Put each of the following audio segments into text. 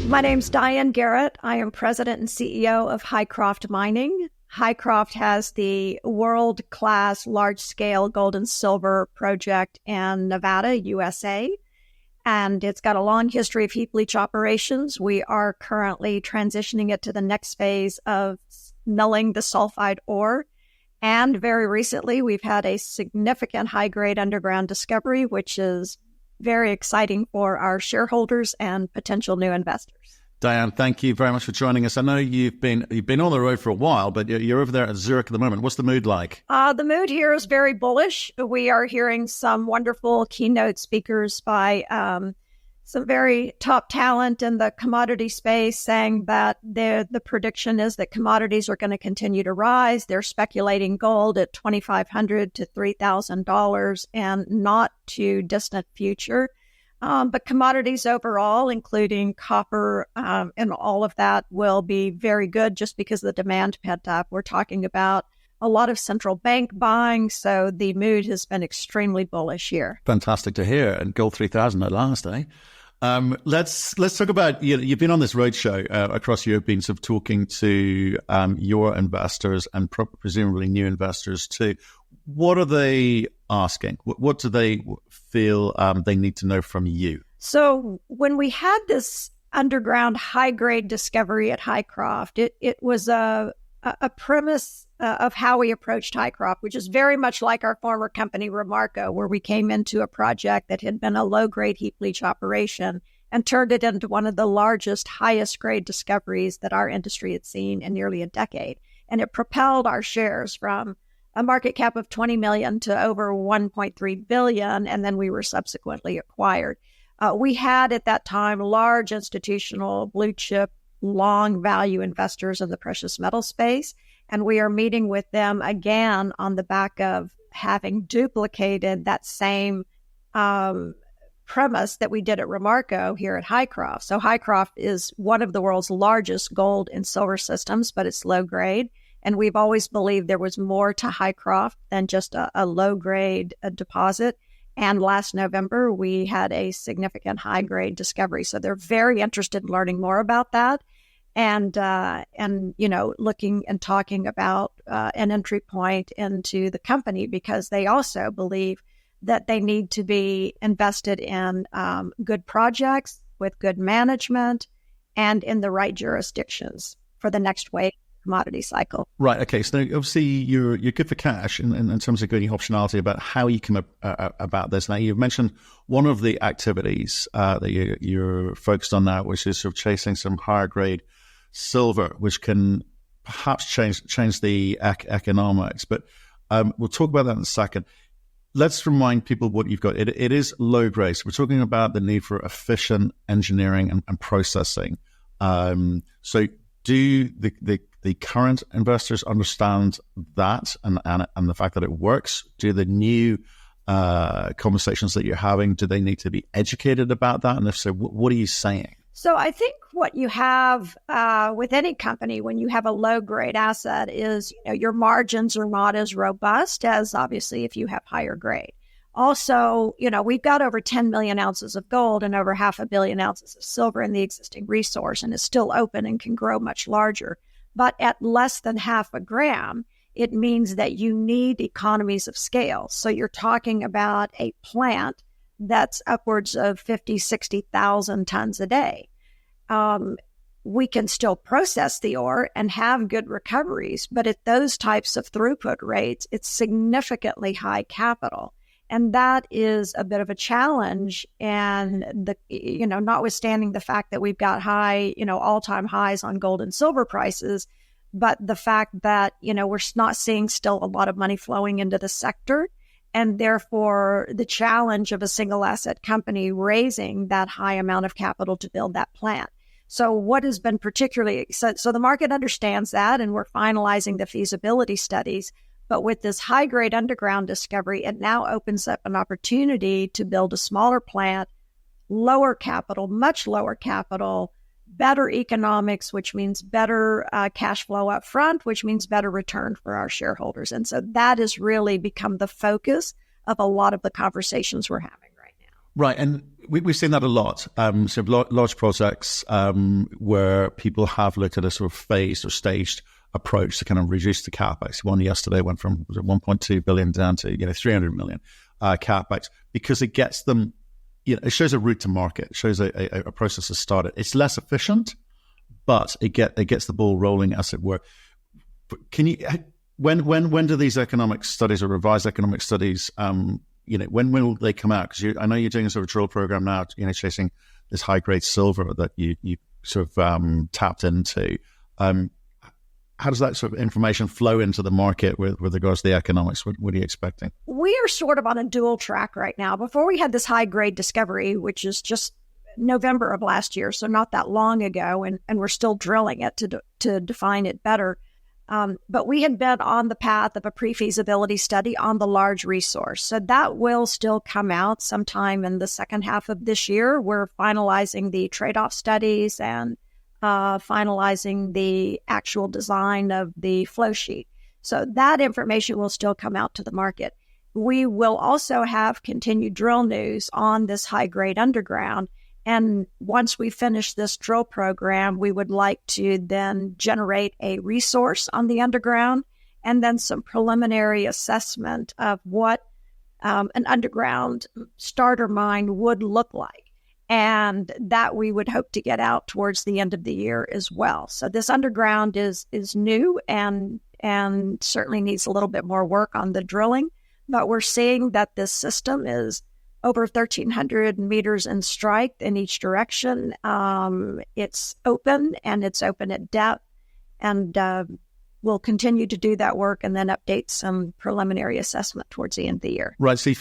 My name's Diane Garrett. I am president and CEO of Hycroft Mining. Hycroft has the world-class large-scale gold and silver project in Nevada, USA, and it's got a long history of heap leach operations. We are currently transitioning it to the next phase of milling the sulfide ore. And very recently, we've had a significant high-grade underground discovery, which is very exciting for our shareholders and potential new investors. Diane, thank you very much for joining us. I know you've been on the road for a while, but you're over there at Zurich at the moment. What's the mood like? The mood here is very bullish. We are hearing some wonderful keynote speakers by some very top talent in the commodity space saying that the prediction is that commodities are going to continue to rise. They're speculating gold at $2,500 to $3,000 and not too distant future. But commodities overall, including copper and all of that, will be very good just because the demand pent up. We're talking about a lot of central bank buying, so the mood has been extremely bullish here. Fantastic to hear. And gold 3,000 at last, eh? Let's talk about, you've been on this roadshow across Europe, been sort of talking to your investors and presumably new investors too. What are they asking? What do they feel they need to know from you? So when we had this underground high-grade discovery at Hycroft, it was a premise of how we approached Hycroft, which is very much like our former company, Rarecan, where we came into a project that had been a low-grade heap leach operation and turned it into one of the largest, highest-grade discoveries that our industry had seen in nearly a decade. And it propelled our shares from a market cap of $20 million to over $1.3 billion, and then we were subsequently acquired. We had at that time large institutional blue chip, long value investors in the precious metal space, and we are meeting with them again on the back of having duplicated that same premise that we did at Rarecan here at Hycroft. So Hycroft is one of the world's largest gold and silver systems, but it's low grade. And we've always believed there was more to Hycroft than just a low-grade deposit. And last November, we had a significant high-grade discovery. So they're very interested in learning more about that and looking and talking about an entry point into the company because they also believe that they need to be invested in good projects with good management and in the right jurisdictions for the next wave commodity cycle. Right. Okay. So obviously you're good for cash in terms of getting optionality about how you come about this. Now you've mentioned one of the activities that you're focused on now, which is sort of chasing some higher grade silver, which can perhaps change the economics. But we'll talk about that in a second. Let's remind people what you've got. It is low grade. So we're talking about the need for efficient engineering and processing. So do the current investors understand that and the fact that it works? Do the new conversations that you're having, do they need to be educated about that? And if so, what are you saying? So I think what you have with any company when you have a low-grade asset is, your margins are not as robust as obviously if you have higher grade. Also, we've got over 10 million ounces of gold and over 500 million ounces of silver in the existing resource, and is still open and can grow much larger. But at less than half a gram, it means that you need economies of scale. So you're talking about a plant that's upwards of 50, 60,000 tons a day. We can still process the ore and have good recoveries, but at those types of throughput rates, it's significantly high capital. And that is a bit of a challenge. And notwithstanding the fact that we've got high, all-time highs on gold and silver prices, but the fact that, we're not seeing still a lot of money flowing into the sector. And therefore, the challenge of a single asset company raising that high amount of capital to build that plant. So what has been particularly, so the market understands that, and we're finalizing the feasibility studies. But with this high-grade underground discovery, it now opens up an opportunity to build a smaller plant, lower capital, much lower capital, better economics, which means better cash flow up front, which means better return for our shareholders. And so that has really become the focus of a lot of the conversations we're having right now. Right, and we've seen that a lot. So large projects where people have looked at a sort of phased or staged approach to kind of reduce the capex. One yesterday went from 1.2 billion down to 300 million capex, because it gets them. It shows a route to market. It shows a process to start it. It's less efficient, but it gets the ball rolling, as it were. Can you? When do these economic studies or revised economic studies? When will they come out? Because I know you're doing a sort of drill program now, chasing this high grade silver that you sort of tapped into. How does that sort of information flow into the market with regards to the economics? What are you expecting? We are sort of on a dual track right now. Before we had this high grade discovery, which is just November of last year, so not that long ago, and we're still drilling it to define it better. But we had been on the path of a pre-feasibility study on the large resource. So that will still come out sometime in the second half of this year. We're finalizing the trade-off studies and finalizing the actual design of the flow sheet. So that information will still come out to the market. We will also have continued drill news on this high-grade underground. And once we finish this drill program, we would like to then generate a resource on the underground and then some preliminary assessment of what an underground starter mine would look like. And that we would hope to get out towards the end of the year as well. So this underground is new and certainly needs a little bit more work on the drilling. But we're seeing that this system is over 1,300 meters in strike in each direction. It's open, and it's open at depth. And we'll continue to do that work and then update some preliminary assessment towards the end of the year. Right. So you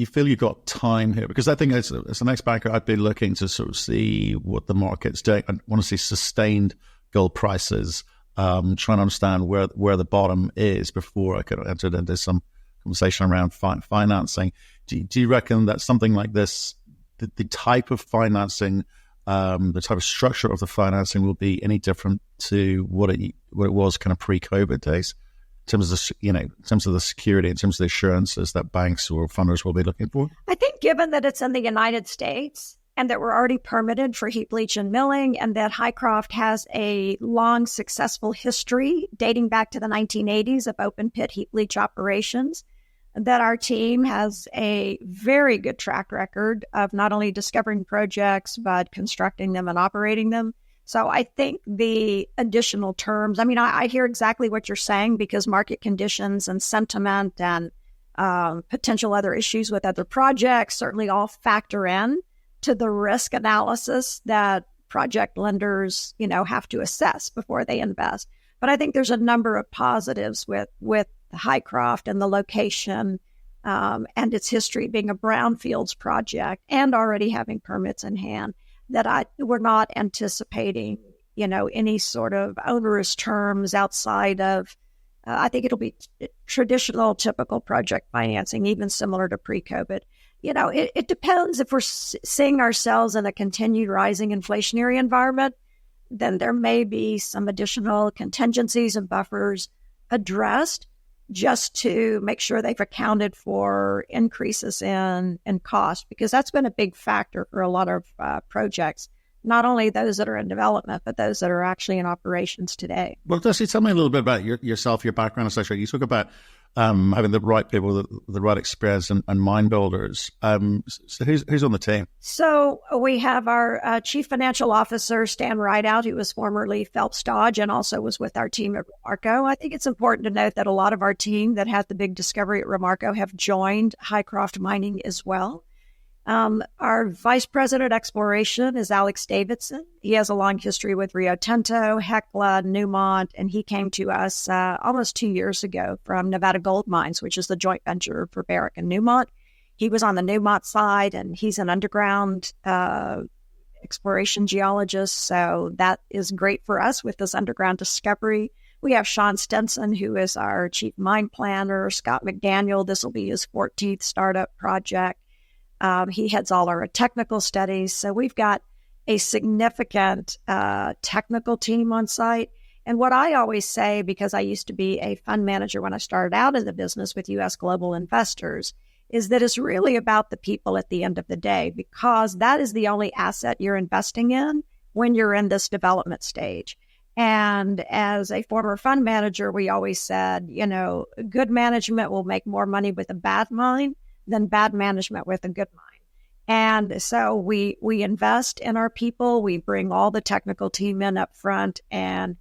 feel you've got time here, because I think as the next banker, I'd be looking to sort of see what the market's doing. I want to see sustained gold prices, trying to understand where the bottom is before I could enter into some conversation around financing. Do you reckon that something like this, the type of financing, the type of structure of the financing will be any different to what it was kind of pre-COVID days, in terms of the security, in terms of the assurances that banks or funders will be looking for? I think given that it's in the United States and that we're already permitted for heap leach and milling, and that Hycroft has a long successful history dating back to the 1980s of open pit heap leach operations, that our team has a very good track record of not only discovering projects, but constructing them and operating them. So I think the additional terms, I hear exactly what you're saying, because market conditions and sentiment and potential other issues with other projects certainly all factor in to the risk analysis that project lenders, have to assess before they invest. But I think there's a number of positives with the Hycroft and the location and its history being a brownfields project and already having permits in hand, that we're not anticipating, any sort of onerous terms outside of, I think it'll be traditional, typical project financing, even similar to pre-COVID. It depends. If we're seeing ourselves in a continued rising inflationary environment, then there may be some additional contingencies and buffers addressed just to make sure they've accounted for increases in cost, because that's been a big factor for a lot of projects, not only those that are in development, but those that are actually in operations today. Well, Dusty, tell me a little bit about yourself, your background, etc. You talk about having the right people, the right experience, and mine builders. So who's on the team? So we have our Chief Financial Officer, Stan Rideout, who was formerly Phelps Dodge and also was with our team at Ramarco. I think it's important to note that a lot of our team that had the big discovery at Ramarco have joined Hycroft Mining as well. Our Vice President Exploration is Alex Davidson. He has a long history with Rio Tinto, Hecla, Newmont, and he came to us almost 2 years ago from Nevada Gold Mines, which is the joint venture for Barrick and Newmont. He was on the Newmont side, and he's an underground exploration geologist, so that is great for us with this underground discovery. We have Sean Stenson, who is our Chief Mine Planner, Scott McDaniel. This will be his 14th startup project. He heads all our technical studies. So we've got a significant technical team on site. And what I always say, because I used to be a fund manager when I started out in the business with U.S. Global Investors, is that it's really about the people at the end of the day, because that is the only asset you're investing in when you're in this development stage. And as a former fund manager, we always said, good management will make more money with a bad mine than bad management with a good mine. And so we invest in our people. We bring all the technical team in up front. And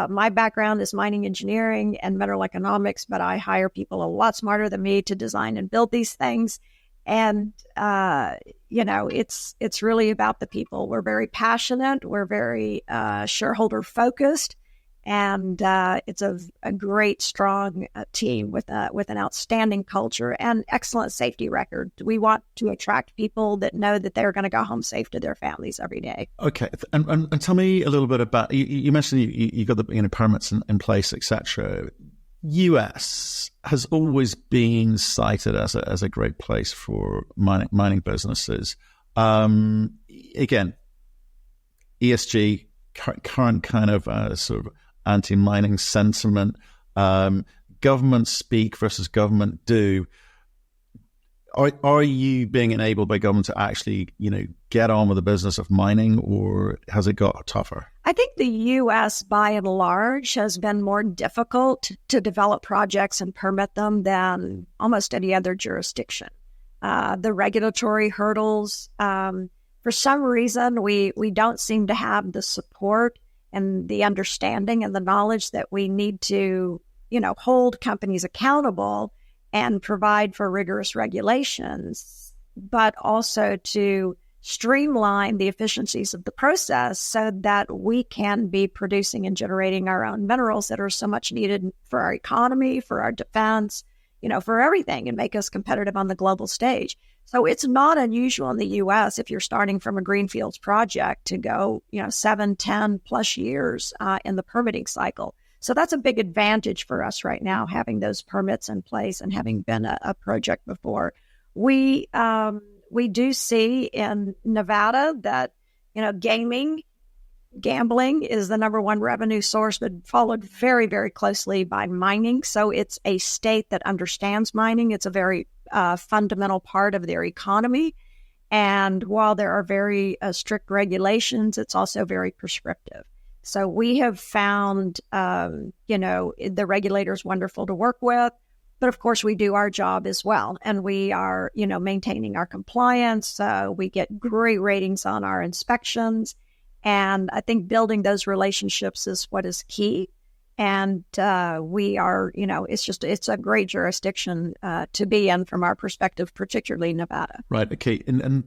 my background is mining engineering and mineral economics, but I hire people a lot smarter than me to design and build these things. And, it's really about the people. We're very passionate. We're very shareholder focused. And it's a great, strong team with an outstanding culture and excellent safety record. We want to attract people that know that they're going to go home safe to their families every day. Okay, and tell me a little bit about. You mentioned you got the permits in place, etc. US has always been cited as a great place for mining businesses. Again, ESG, current kind of sort of anti-mining sentiment, government speak versus government do. Are you being enabled by government to actually, get on with the business of mining, or has it got tougher? I think the U.S. by and large has been more difficult to develop projects and permit them than almost any other jurisdiction. The regulatory hurdles, for some reason, we don't seem to have the support and the understanding and the knowledge that we need to, hold companies accountable and provide for rigorous regulations, but also to streamline the efficiencies of the process so that we can be producing and generating our own minerals that are so much needed for our economy, for our defense, for everything, and make us competitive on the global stage. So it's not unusual in the U.S. if you're starting from a greenfields project to go, 7, 10 plus years in the permitting cycle. So that's a big advantage for us right now, having those permits in place and having been a project before. We do see in Nevada that, gambling is the number one revenue source, but followed very, very closely by mining. So it's a state that understands mining. It's a very fundamental part of their economy. And while there are very strict regulations, it's also very prescriptive. So we have found, the regulators wonderful to work with. But of course, we do our job as well. And we are, maintaining our compliance. We get great ratings on our inspections. And I think building those relationships is what is key. And we are, it's a great jurisdiction to be in from our perspective, particularly Nevada. Right. Okay. And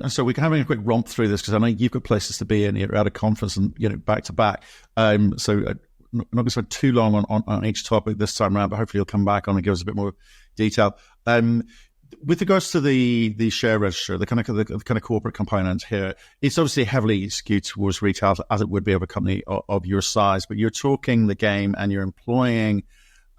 so we're having a quick romp through this because I know you've got places to be and you're at a conference and, back to back. So I'm not going to spend too long on each topic this time around, but hopefully you'll come back on and give us a bit more detail. With regards to the share register, the kind of corporate component here, it's obviously heavily skewed towards retail, as it would be of a company of your size. But you're talking the game, and you're employing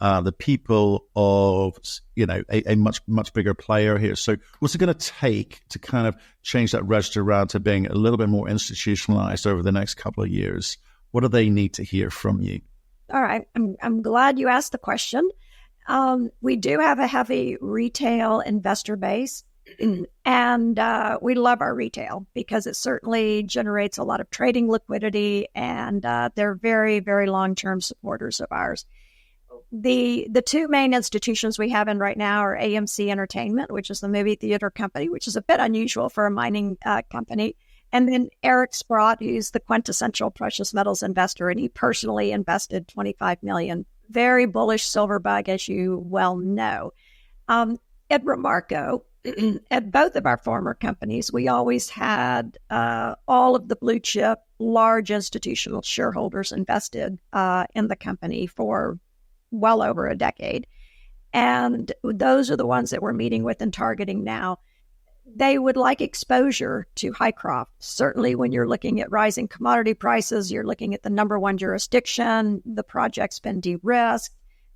the people of a much bigger player here. So, what's it going to take to kind of change that register around to being a little bit more institutionalized over the next couple of years? What do they need to hear from you? All right, I'm glad you asked the question. We do have a heavy retail investor base, and we love our retail because it certainly generates a lot of trading liquidity, and they're very, very long-term supporters of ours. The two main institutions we have in right now are AMC Entertainment, which is the movie theater company, which is a bit unusual for a mining company, and then Eric Sprott, who's the quintessential precious metals investor, and he personally invested $25 million. Very bullish silver bug, as you well know. At Ramarco, at both of our former companies, we always had all of the blue chip, large institutional shareholders invested in the company for well over a decade. And those are the ones that we're meeting with and targeting now. They would like exposure to Hycroft. Certainly when you're looking at rising commodity prices, you're looking at the number one jurisdiction, the project's been de-risked.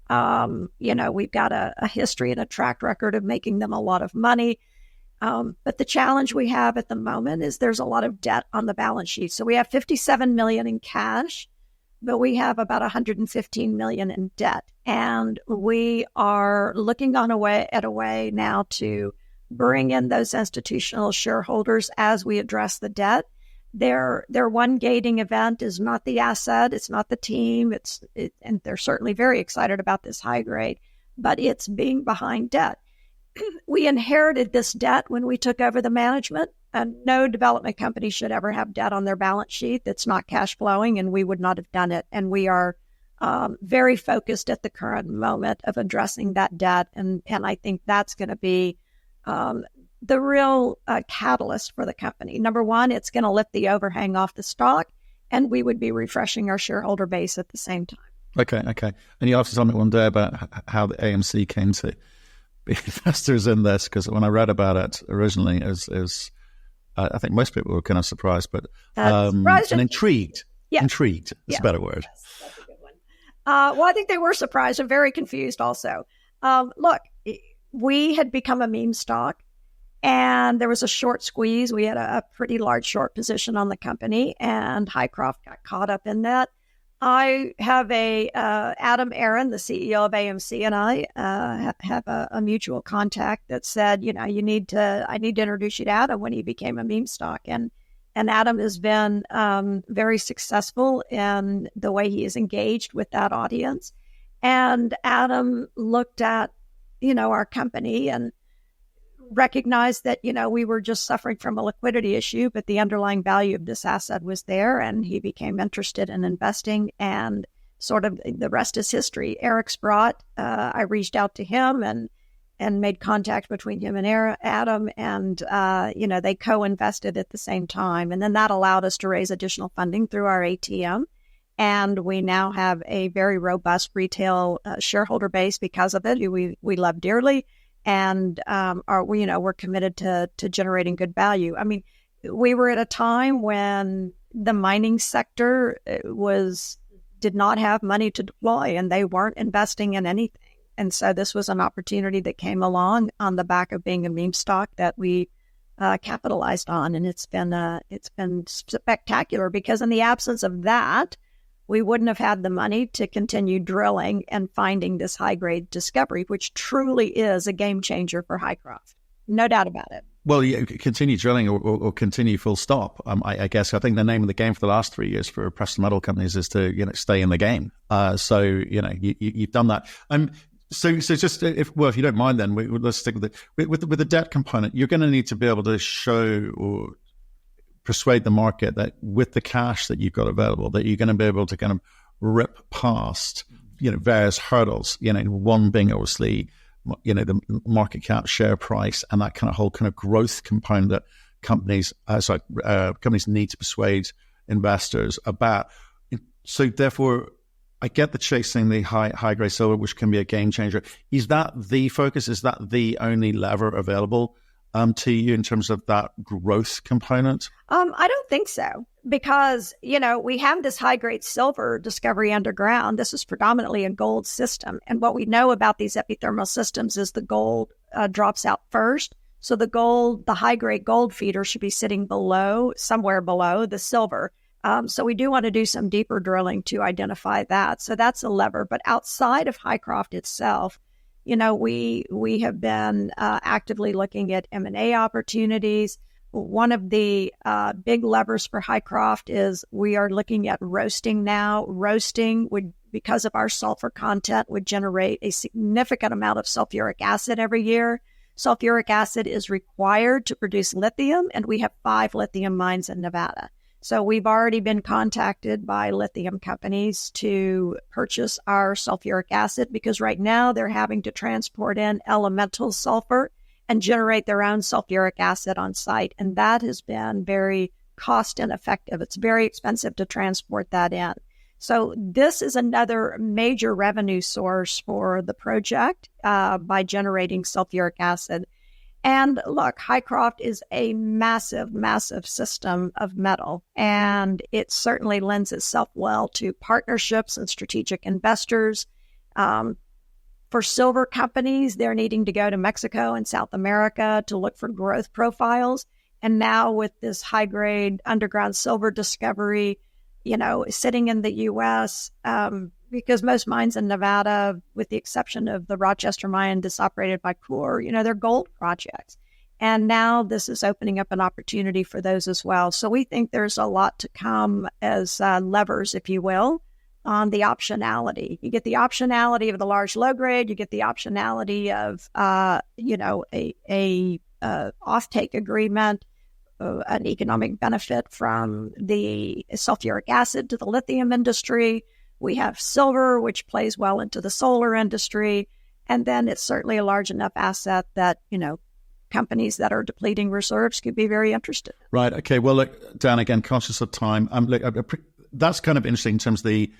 We've got a history and a track record of making them a lot of money. But the challenge we have at the moment is there's a lot of debt on the balance sheet. So we have $57 million in cash, but we have about $115 million in debt. And we are looking at a way now to bring in those institutional shareholders as we address the debt. Their one gating event is not the asset, it's not the team, and they're certainly very excited about this high grade, but it's being behind debt. We inherited this debt when we took over the management, and no development company should ever have debt on their balance sheet that's not cash flowing, and we would not have done it. And we are very focused at the current moment of addressing that debt, and I think that's going to be the real catalyst for the company. Number one, it's going to lift the overhang off the stock, and we would be refreshing our shareholder base at the same time. Okay. And you asked something one day about how the AMC came to be investors in this, because when I read about it originally, I think most people were kind of surprised, but and intrigued. Yeah. Intrigued is a better word. Yes, that's a good one. Well, I think they were surprised and very confused also. Look, we had become a meme stock, and there was a short squeeze. We had a pretty large short position on the company, and Hycroft got caught up in that. I have Adam Aaron, the CEO of AMC, and I have a mutual contact that said, I need to introduce you to Adam when he became a meme stock. And Adam has been very successful in the way he is engaged with that audience. And Adam looked at, our company and recognized that, we were just suffering from a liquidity issue, but the underlying value of this asset was there, and he became interested in investing, and sort of the rest is history. Eric's brought, I reached out to him and made contact between him and Adam, and, they co-invested at the same time. And then that allowed us to raise additional funding through our ATM. And we now have a very robust retail shareholder base because of it, who we love dearly. And we're committed to generating good value. I mean, we were at a time when the mining sector did not have money to deploy, and they weren't investing in anything. And so this was an opportunity that came along on the back of being a meme stock that we capitalized on, and it's been spectacular, because in the absence of that, we wouldn't have had the money to continue drilling and finding this high-grade discovery, which truly is a game changer for Hycroft. No doubt about it. Well, yeah, continue drilling or continue full stop. I guess I think the name of the game for the last 3 years for precious metal companies is to stay in the game. So you've done that. So just if you don't mind, then let's stick with it. With the debt component, you're going to need to be able to show or persuade the market that with the cash that you've got available, that you're going to be able to kind of rip past, various hurdles, one being obviously, the market cap, share price, and that kind of whole kind of growth component that companies need to persuade investors about. So therefore, I get the chasing the high grade silver, which can be a game changer. Is that the focus? Is that the only lever available to you in terms of that growth component? I don't think so, because, we have this high-grade silver discovery underground. This is predominantly a gold system. And what we know about these epithermal systems is the gold drops out first. So the high-grade gold feeder should be sitting somewhere below the silver. So we do want to do some deeper drilling to identify that. So that's a lever. But outside of Hycroft itself, we have been actively looking at M&A opportunities. One of the big levers for Hycroft is we are looking at roasting now. Roasting because of our sulfur content, would generate a significant amount of sulfuric acid every year. Sulfuric acid is required to produce lithium, and we have 5 lithium mines in Nevada. So we've already been contacted by lithium companies to purchase our sulfuric acid, because right now they're having to transport in elemental sulfur and generate their own sulfuric acid on site. And that has been very cost ineffective. It's very expensive to transport that in. So this is another major revenue source for the project by generating sulfuric acid. And look, Hycroft is a massive, massive system of metal, and it certainly lends itself well to partnerships and strategic investors. For silver companies, they're needing to go to Mexico and South America to look for growth profiles. And now with this high-grade underground silver discovery, sitting in the U.S., because most mines in Nevada, with the exception of the Rochester mine that's operated by Coeur, they're gold projects. And now this is opening up an opportunity for those as well. So we think there's a lot to come as levers, if you will, on the optionality. You get the optionality of the large low grade. You get the optionality of, a offtake agreement, an economic benefit from the sulfuric acid to the lithium industry. We have silver, which plays well into the solar industry. And then it's certainly a large enough asset that, companies that are depleting reserves could be very interested. Right. Okay. Well, look, Dan, again, conscious of time. That's kind of interesting in terms of the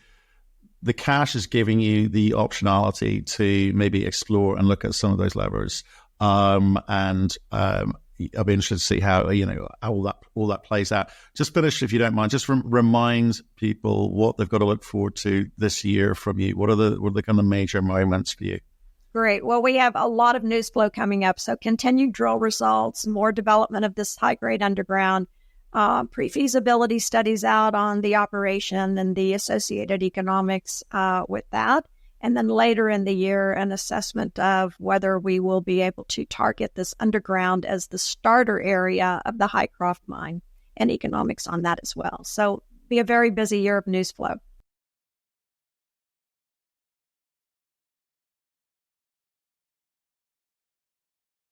cash is giving you the optionality to maybe explore and look at some of those levers. I'll be interested to see how all that plays out. Just finish, if you don't mind. Just remind people what they've got to look forward to this year from you. What are the kind of major moments for you? Great. Well, we have a lot of news flow coming up. So continued drill results, more development of this high-grade underground, pre-feasibility studies out on the operation and the associated economics with that. And then later in the year, an assessment of whether we will be able to target this underground as the starter area of the Hycroft mine and economics on that as well. So be a very busy year of news flow.